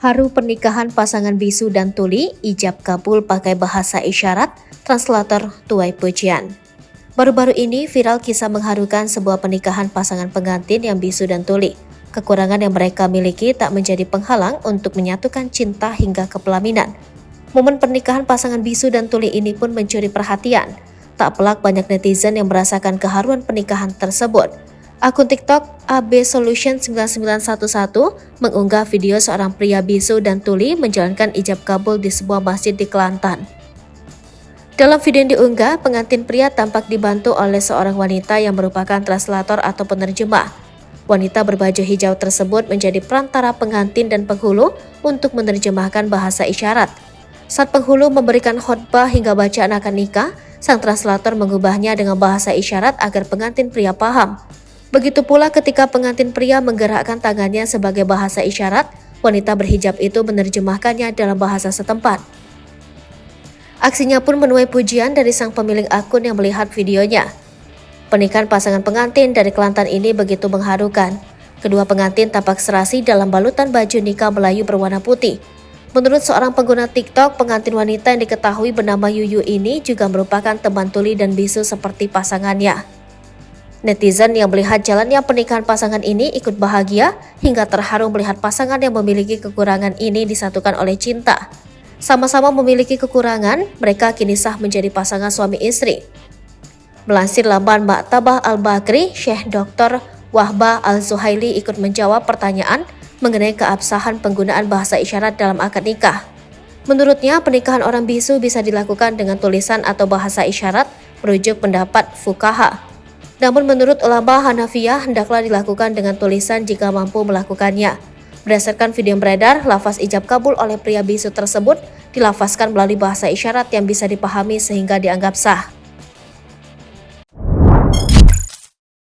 Haru pernikahan pasangan bisu dan tuli, ijab kabul pakai bahasa isyarat, translator tuai pujian. Baru-baru ini viral kisah mengharukan sebuah pernikahan pasangan pengantin yang bisu dan tuli. Kekurangan yang mereka miliki tak menjadi penghalang untuk menyatukan cinta hingga ke pelaminan. Momen pernikahan pasangan bisu dan tuli ini pun mencuri perhatian. Tak pelak banyak netizen yang merasakan keharuan pernikahan tersebut. Akun TikTok AB Solution 9911 mengunggah video seorang pria bisu dan tuli menjalankan ijab kabul di sebuah masjid di Kelantan. Dalam video yang diunggah, pengantin pria tampak dibantu oleh seorang wanita yang merupakan translator atau penerjemah. Wanita berbaju hijau tersebut menjadi perantara pengantin dan penghulu untuk menerjemahkan bahasa isyarat. Saat penghulu memberikan khotbah hingga bacaan akad nikah, sang translator mengubahnya dengan bahasa isyarat agar pengantin pria paham. Begitu pula ketika pengantin pria menggerakkan tangannya sebagai bahasa isyarat, wanita berhijab itu menerjemahkannya dalam bahasa setempat. Aksinya pun menuai pujian dari sang pemilik akun yang melihat videonya. Pernikahan pasangan pengantin dari Kelantan ini begitu mengharukan. Kedua pengantin tampak serasi dalam balutan baju nikah Melayu berwarna putih. Menurut seorang pengguna TikTok, pengantin wanita yang diketahui bernama Yuyu ini juga merupakan teman tuli dan bisu seperti pasangannya. Netizen yang melihat jalannya pernikahan pasangan ini ikut bahagia hingga terharu melihat pasangan yang memiliki kekurangan ini disatukan oleh cinta. Sama-sama memiliki kekurangan, mereka kini sah menjadi pasangan suami istri. Melansir laman Maktabah Al-Bakri, Syekh Dr. Wahbah Al-Zuhaili ikut menjawab pertanyaan mengenai keabsahan penggunaan bahasa isyarat dalam akad nikah. Menurutnya, pernikahan orang bisu bisa dilakukan dengan tulisan atau bahasa isyarat merujuk pendapat fuqaha. Namun menurut ulama Hanafiyah hendaklah dilakukan dengan tulisan jika mampu melakukannya. Berdasarkan video yang beredar, lafaz ijab kabul oleh pria bisu tersebut dilafazkan melalui bahasa isyarat yang bisa dipahami sehingga dianggap sah.